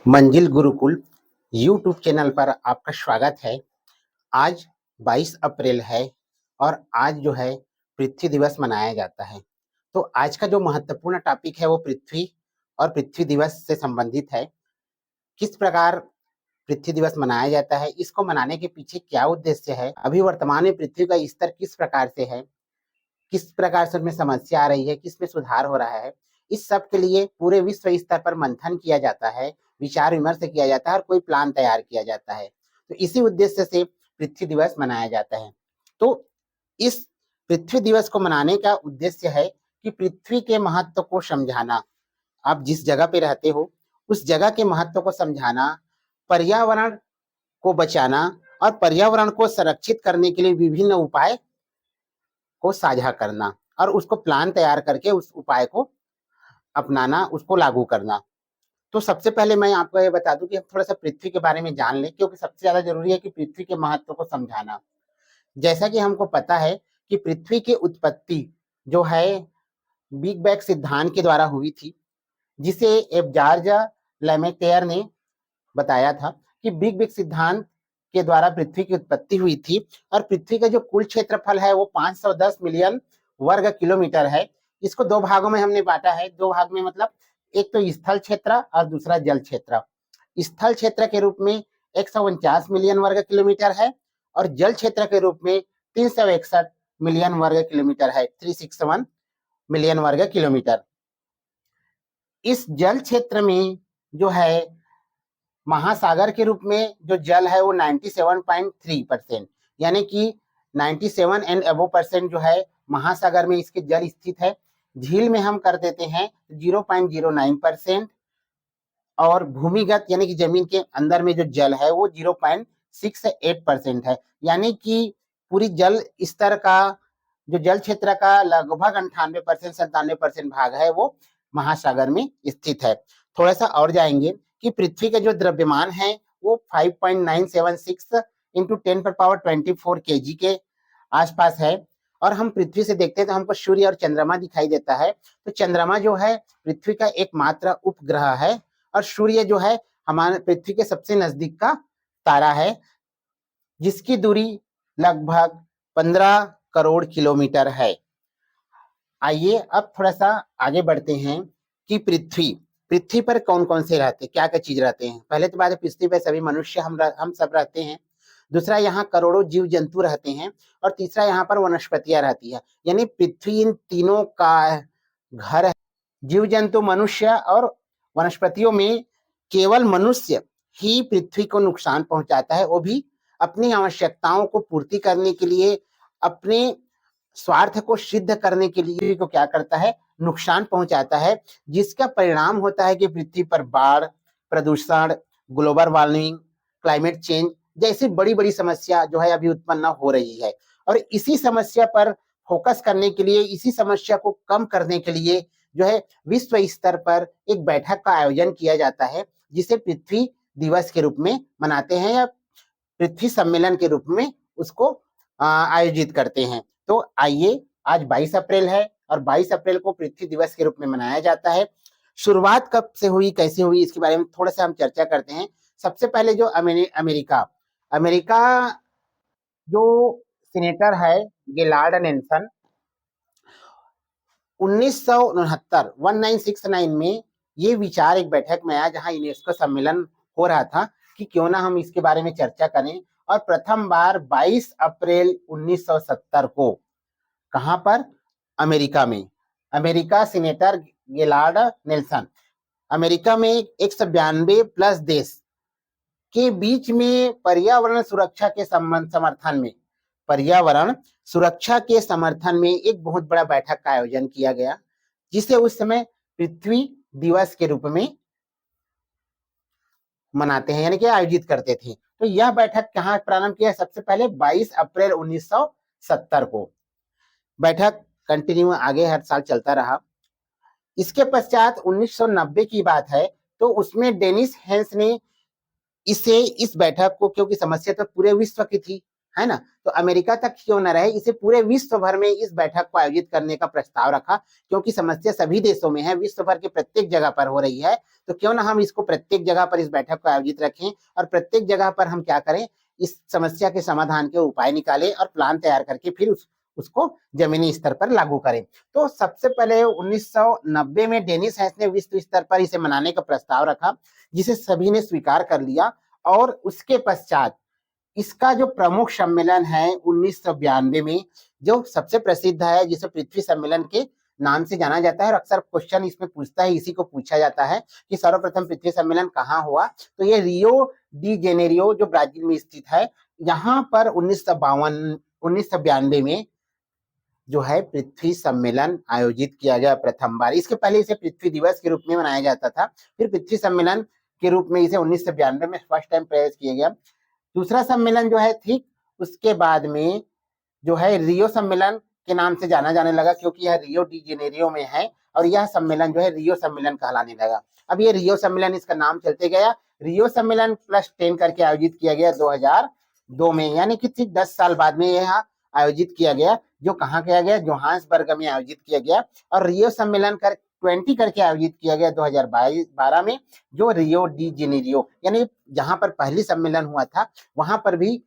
मंजिल Gurukul YouTube channel पर आपका स्वागत है। आज 22 अप्रैल है और आज जो है पृथ्वी दिवस मनाया जाता है। तो आज का जो महत्वपूर्ण टॉपिक है वो पृथ्वी और पृथ्वी दिवस से संबंधित है। किस प्रकार पृथ्वी दिवस मनाया जाता है, इसको मनाने के पीछे क्या उद्देश्य है, अभी वर्तमान में पृथ्वी का स्तर किस प्रकार से है, किस प्रकार से उसमें समस्या आ रही है, किस में सुधार हो रहा है, इस सब के लिए पूरे विश्व स्तर पर मंथन किया जाता है, विचार विमर्श किया जाता है और कोई प्लान तैयार किया जाता है। तो इसी उद्देश्य से पृथ्वी दिवस मनाया जाता है। तो इस पृथ्वी दिवस को मनाने का उद्देश्य है कि पृथ्वी के महत्व को समझाना। आप जिस जगह पे रहते हो उस जगह के महत्व को समझाना, पर्यावरण को बचाना और पर्यावरण को संरक्षित करने के लिए विभिन्न उपाय को साझा करना और उसको प्लान तैयार करके उस उपाय को अपनाना, उसको लागू करना। तो सबसे पहले मैं आपको ये बता दूं कि हम थोड़ा सा पृथ्वी के बारे में जान लें, क्योंकि सबसे ज्यादा जरूरी है कि पृथ्वी के महत्व को समझाना। जैसा कि हमको पता है कि पृथ्वी की उत्पत्ति जो है बिग बैंग सिद्धांत के द्वारा हुई थी, जिसे एब्जार्ज लेमेटेयर ने बताया था कि बिग बैंग सिद्धांत के द्वारा पृथ्वी की उत्पत्ति हुई थी। और पृथ्वी का जो कुल क्षेत्रफल है वो 510 मिलियन वर्ग किलोमीटर है। इसको दो भागों में हमने बांटा है। दो भाग में मतलब एक तो स्थल क्षेत्र और दूसरा जल क्षेत्र। स्थल क्षेत्र के रूप में 149 मिलियन वर्ग किलोमीटर है और जल क्षेत्र के रूप में 361 मिलियन वर्ग किलोमीटर है, 361 मिलियन वर्ग किलोमीटर। इस जल क्षेत्र में जो है महासागर के रूप में जो जल है वो 97.3%, यानी कि 97 एंड अबो परसेंट जो है महासागर में इसके जल स्थित है। झील में हम कर देते हैं 0.09% और भूमिगत यानी कि जमीन के अंदर में जो जल है वो 0.68% है। यानी कि पूरी जल स्तर का जो जल क्षेत्र का लगभग 98% 97% भाग है वो महासागर में स्थित है। थोड़ा सा और जाएंगे कि पृथ्वी का जो द्रव्यमान है वो 5.976 इंटू 10⁻24 kg के आसपास है। और हम पृथ्वी से देखते हैं तो हमको सूर्य और चंद्रमा दिखाई देता है। तो चंद्रमा जो है पृथ्वी का एकमात्र उपग्रह है और सूर्य जो है हमारे पृथ्वी के सबसे नजदीक का तारा है, जिसकी दूरी लगभग 15 करोड़ किलोमीटर है। आइए अब थोड़ा सा आगे बढ़ते हैं कि पृथ्वी पर कौन कौन से रहते, क्या क्या चीज रहते हैं। पहले तो बात है, पृथ्वी पर सभी मनुष्य हम सब रहते हैं। दूसरा, यहाँ करोड़ों जीव जंतु रहते हैं। और तीसरा, यहाँ पर वनस्पतियां रहती है। यानी पृथ्वी इन तीनों का घर है। जीव जंतु, मनुष्य और वनस्पतियों में केवल मनुष्य ही पृथ्वी को नुकसान पहुंचाता है, वो भी अपनी आवश्यकताओं को पूर्ति करने के लिए, अपने स्वार्थ को सिद्ध करने के लिए को क्या करता है, नुकसान पहुंचाता है। जिसका परिणाम होता है कि पृथ्वी पर बाढ़, प्रदूषण, ग्लोबल वार्मिंग, क्लाइमेट चेंज जैसी बड़ी बड़ी समस्या जो है अभी उत्पन्न हो रही है। और इसी समस्या पर फोकस करने के लिए, इसी समस्या को कम करने के लिए जो है विश्व स्तर पर एक बैठक का आयोजन किया जाता है, जिसे पृथ्वी दिवस के रूप में मनाते हैं या पृथ्वी सम्मेलन के रूप में उसको आयोजित करते हैं। तो आइए, आज 22 अप्रैल है और 22 अप्रैल को पृथ्वी दिवस के रूप में मनाया जाता है। शुरुआत कब से हुई, कैसे हुई, इसके बारे में थोड़ा सा हम चर्चा करते हैं। सबसे पहले जो अमेरिका जो सीनेटर है गेलार्ड नेल्सन, 1969 में ये विचार एक बैठक में आया, जहां यूनेस्को सम्मेलन हो रहा था कि क्यों ना हम इसके बारे में चर्चा करें। और प्रथम बार 22 अप्रैल 1970 को कहां पर, अमेरिका में, America senator Gaillard Nelson, America में 192 प्लस देश के बीच में पर्यावरण सुरक्षा के समर्थन में, पर्यावरण सुरक्षा के समर्थन में एक बहुत बड़ा बैठक का आयोजन किया गया, जिसे उस समय पृथ्वी दिवस के रूप में मनाते हैं, यानी कि आयोजित करते थे। तो यह बैठक कहाँ प्रारंभ किया, सबसे पहले 22 अप्रैल 1970 को। बैठक कंटिन्यू आगे हर साल चलता रहा। इसके पश्चात 1990 की बात है, तो उसमें डेनिस हेंस ने इस बैठक को, क्योंकि समस्या तो पूरे विश्व की थी, है ना। तो अमेरिका तक क्यों न रहे, इसे पूरे विश्व भर में इस बैठक को आयोजित करने का प्रस्ताव रखा, क्योंकि समस्या सभी देशों में है, विश्व भर के प्रत्येक जगह पर हो रही है। तो क्यों ना हम इसको प्रत्येक जगह पर इस बैठक को आयोजित रखें और प्रत्येक जगह पर हम क्या करें, इस समस्या के समाधान के उपाय निकालें और प्लान तैयार करके फिर उसको जमीनी स्तर पर लागू करें। तो सबसे पहले 1990 में डेनिस हैस ने विश्व स्तर पर इसे मनाने का प्रस्ताव रखा, जिसे सभी ने स्वीकार कर लिया। और उसके पश्चात इसका जो प्रमुख सम्मेलन है 1992 में, जो सबसे प्रसिद्ध है, जिसे पृथ्वी सम्मेलन के नाम से जाना जाता है, और अक्सर क्वेश्चन इसमें पूछता है, इसी को पूछा जाता है कि सर्वप्रथम पृथ्वी सम्मेलन कहाँ हुआ। तो ये रियो डी जेनेरियो जो ब्राजील में स्थित है, यहाँ पर 1992 में जो है पृथ्वी सम्मेलन आयोजित किया गया प्रथम बार। इसके पहले इसे पृथ्वी दिवस के रूप में मनाया जाता था, फिर पृथ्वी सम्मेलन के रूप में इसे 1992 में फर्स्ट टाइम प्रयास किया गया। दूसरा सम्मेलन जो है ठीक उसके बाद में जो है रियो सम्मेलन के नाम से जाना जाने लगा, क्योंकि यह रियो डी जेनेरियो में है, और यह सम्मेलन जो है रियो सम्मेलन कहलाने लगा। अब ये रियो सम्मेलन इसका नाम चलते गया, रियो सम्मेलन +10 करके आयोजित किया गया 2002 में, यानी कि ठीक 10 साल बाद में यह आयोजित किया गया, जो कहाँ किया गया, जोहान्सबर्ग में आयोजित किया गया। और रियो सम्मेलन 20 करके आयोजित किया गया 2012 में, जो रियो डी जेनेरियो यानी जहां पर पहली सम्मेलन हुआ था, वहां पर भी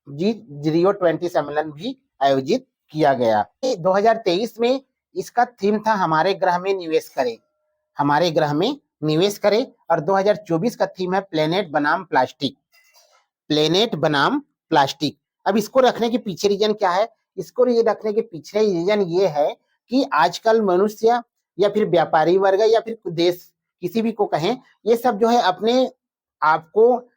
रियो 20 सम्मेलन भी आयोजित किया गया। 2023 में इसका थीम था हमारे ग्रह में निवेश करें, हमारे ग्रह में निवेश करें। और 2024 का थीम है प्लेनेट बनाम प्लास्टिक, प्लेनेट बनाम प्लास्टिक। अब इसको रखने के पीछे रीजन क्या है, इसको रखने के पीछे रीजन ये है कि आजकल मनुष्य या फिर व्यापारी वर्ग या फिर देश, किसी भी को कहें, ये सब जो है अपने आप को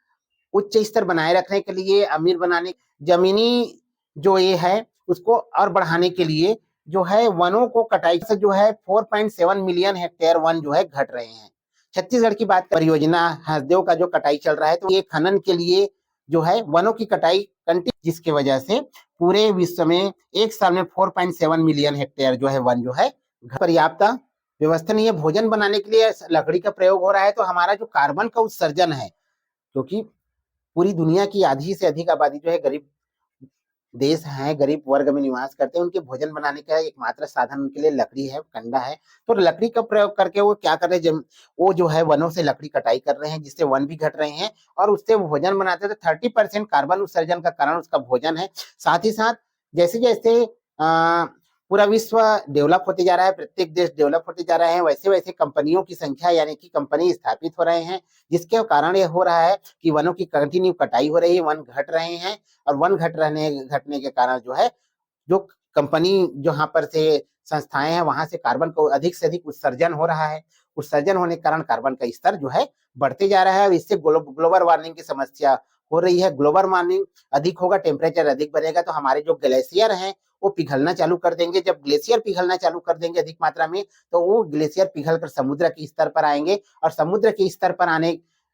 उच्च स्तर बनाए रखने के लिए, अमीर बनाने, जमीनी जो ये है उसको और बढ़ाने के लिए जो है वनों को कटाई से जो है 4.7 मिलियन हेक्टेयर वन जो है घट रहे हैं। छत्तीसगढ़ की बात, परियोजना हसदेव का जो कटाई चल रहा है, तो ये खनन के लिए जो है वनों की कटाई कंटिन्यू, जिसकी वजह से पूरे विश्व में एक साल में 4.7 मिलियन हेक्टेयर जो है वन जो है पर्याप्त व्यवस्था नहीं है। भोजन बनाने के लिए लकड़ी का प्रयोग हो रहा है, तो हमारा जो कार्बन का उत्सर्जन है, क्योंकि पूरी दुनिया की आधी से अधिक आबादी जो है गरीब देश है, गरीब वर्ग में निवास करते हैं, उनके भोजन बनाने का एकमात्र साधन उनके लिए लकड़ी है, कंडा है। तो लकड़ी का प्रयोग करके वो क्या कर रहे हैं, वो जो है वनों से लकड़ी कटाई कर रहे हैं, जिससे वन भी घट रहे हैं, और उससे वो भोजन बनाते हैं। तो 30% कार्बन उत्सर्जन का कारण उसका भोजन है। साथ ही साथ जैसे जैसे पूरा विश्व डेवलप होते जा रहा है, प्रत्येक देश डेवलप होते जा रहे हैं, वैसे वैसे कंपनियों की संख्या यानी कि कंपनी स्थापित हो रहे हैं, जिसके कारण ये हो रहा है कि वनों की कंटिन्यू कटाई हो रही है, वन घट रहे हैं। और वन घटने के कारण जो है, जो कंपनी जहां पर से संस्थाएं हैं, वहां से कार्बन को अधिक से अधिक उत्सर्जन हो रहा है। उत्सर्जन होने के कारण कार्बन का स्तर जो है बढ़ते जा रहा है, और इससे ग्लोबल वार्मिंग की समस्या हो रही है। ग्लोबल वार्मिंग अधिक होगा, टेम्परेचर अधिक बढ़ेगा, तो हमारे जो ग्लेशियर हैं वो पिघलना चालू कर देंगे। जब ग्लेशियर पिघलना चालू कर देंगे अधिक मात्रा में, तो वो ग्लेशियर पिघल कर समुद्र के स्तर पर आएंगे, और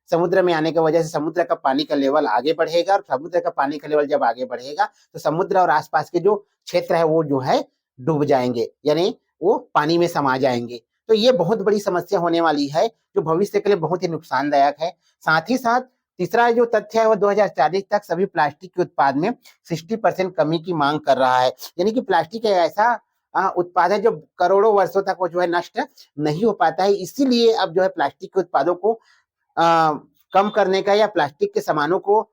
समुद्र में आने की वजह से समुद्र का पानी का लेवल आगे बढ़ेगा, और समुद्र का पानी का लेवल जब आगे बढ़ेगा, तो समुद्र और आसपास के जो क्षेत्र है वो जो है डूब जाएंगे, यानी वो पानी में समा जाएंगे। तो ये बहुत बड़ी समस्या होने वाली है, जो भविष्य के लिए बहुत ही नुकसानदायक है। साथ ही साथ तीसरा जो तथ्य है, वो 2040 तक सभी प्लास्टिक के उत्पाद में 60% कमी की मांग कर रहा है। यानी कि प्लास्टिक एक ऐसा उत्पाद है जो करोड़ों वर्षों तक वो जो है नष्ट नहीं हो पाता है। इसीलिए अब जो है प्लास्टिक के उत्पादों को कम करने का, या प्लास्टिक के सामानों को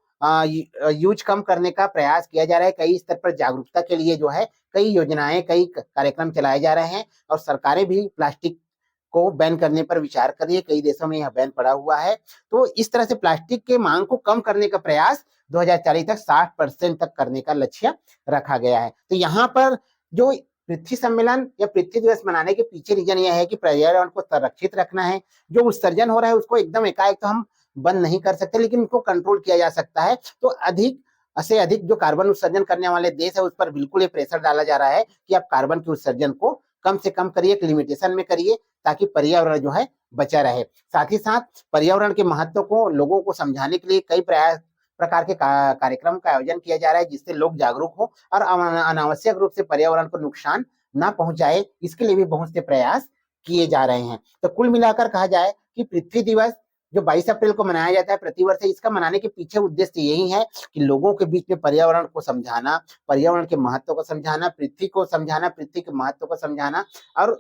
यूज कम करने का प्रयास किया जा रहा है। कई स्तर पर जागरूकता के लिए जो है कई योजनाएं, कई कार्यक्रम चलाए जा रहे हैं, और सरकारें भी प्लास्टिक को बैन करने पर विचार कर रही है। कई देशों में यह बैन पड़ा हुआ है। तो इस तरह से प्लास्टिक के मांग को कम करने का प्रयास 2040 तक 60% तक करने का लक्ष्य रखा गया है। तो यहाँ पर जो पृथ्वी सम्मेलन या पृथ्वी दिवस मनाने के पीछे रीजन यह है कि पर्यावरण को संरक्षित रखना है। जो उत्सर्जन हो रहा है उसको एकदम एकाएक तो हम बंद नहीं कर सकते, लेकिन उसको कंट्रोल किया जा सकता है। तो अधिक से अधिक जो कार्बन उत्सर्जन करने वाले देश है, उस पर बिल्कुल ये प्रेशर डाला जा रहा है कि आप कार्बन के उत्सर्जन को कम से कम करिए, एक लिमिटेशन में करिए, ताकि पर्यावरण जो है बचा रहे। साथ ही साथ पर्यावरण के महत्व को लोगों को समझाने के लिए कई प्रकार के कार्यक्रम का आयोजन किया जा रहा है, जिससे लोग जागरूक हो और अनावश्यक रूप से पर्यावरण को नुकसान ना पहुंचाए, इसके लिए भी बहुत से प्रयास किए जा रहे हैं। तो कुल मिलाकर कहा जाए कि पृथ्वी दिवस जो 22 अप्रैल को मनाया जाता है प्रतिवर्ष, इसका मनाने के पीछे उद्देश्य यही है कि लोगों के बीच में पर्यावरण को समझाना, पर्यावरण के महत्व को समझाना, पृथ्वी को समझाना, पृथ्वी के महत्व को समझाना और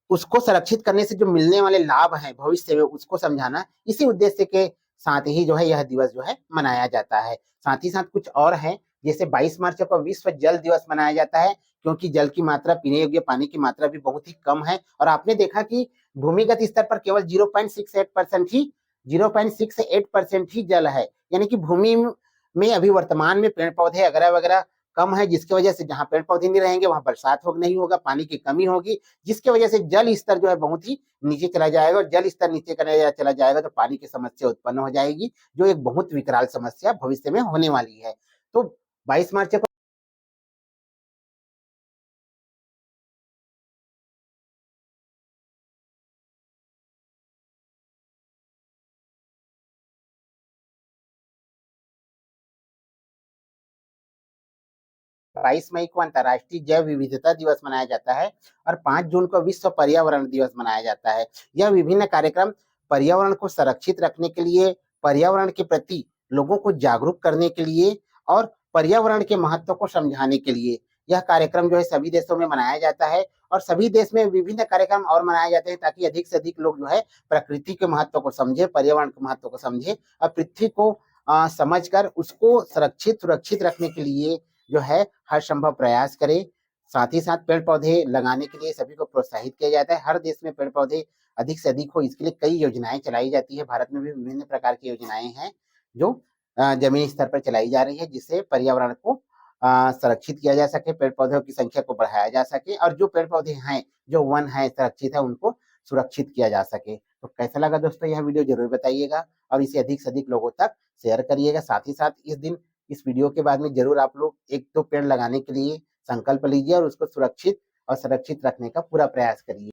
उसको संरक्षित करने से जो मिलने वाले लाभ हैं भविष्य में उसको समझाना, इसी उद्देश्य के साथ ही जो है यह दिवस जो है मनाया जाता है। साथ ही साथ कुछ और है, जैसे 22 मार्च को विश्व जल दिवस मनाया जाता है, क्योंकि जल की मात्रा, पीने योग्य पानी की मात्रा भी बहुत ही कम है और आपने देखा कि भूमिगत स्तर पर केवल 0.68% ही जल है, यानी कि भूमि में अभी वर्तमान में पेड़ पौधे वगैरह वगैरह कम है, जिसकी वजह से जहां पेड़ पौधे नहीं रहेंगे वहां बरसात नहीं होगा, पानी की कमी होगी, जिसकी वजह से जल स्तर जो है बहुत ही नीचे चला जाएगा और जल स्तर नीचे चला जाएगा तो पानी की समस्या उत्पन्न हो जाएगी, जो एक बहुत विकराल समस्या भविष्य में होने वाली है। तो 22 मार्च को 22 मई को अंतर्राष्ट्रीय जैव विविधता दिवस मनाया जाता है और 5 जून को विश्व पर्यावरण दिवस मनाया जाता है। यह विभिन्न कार्यक्रम पर्यावरण को संरक्षित रखने के लिए, पर्यावरण के प्रति लोगों को जागरूक करने के लिए और पर्यावरण के महत्व को समझाने के लिए यह कार्यक्रम जो है सभी देशों में मनाया जाता है और सभी देश में विभिन्न कार्यक्रम और मनाए जाते हैं, ताकि अधिक से अधिक लोग जो है प्रकृति के महत्व को समझे, पर्यावरण के महत्व को समझे और पृथ्वी को समझकर उसको सुरक्षित रखने के लिए जो है हर संभव प्रयास करें। साथ ही साथ पेड़ पौधे लगाने के लिए सभी को प्रोत्साहित किया जाता है। हर देश में पेड़ पौधे अधिक से अधिक हो, इसके लिए कई योजनाएं चलाई जाती है। भारत में भी विभिन्न प्रकार की योजनाएं हैं जो जमीनी स्तर पर चलाई जा रही है, जिससे पर्यावरण को संरक्षित किया जा सके, पेड़ पौधों की संख्या को बढ़ाया जा सके और जो पेड़ पौधे हैं, जो वन है, संरक्षित है, उनको सुरक्षित किया जा सके। तो कैसा लगा दोस्तों यह वीडियो, जरूर बताइएगा और इसे अधिक से अधिक लोगों तक शेयर करिएगा। साथ ही साथ इस वीडियो के बाद में जरूर आप लोग 1-2 पेड़ लगाने के लिए संकल्प लीजिए और उसको सुरक्षित और संरक्षित रखने का पूरा प्रयास करिए।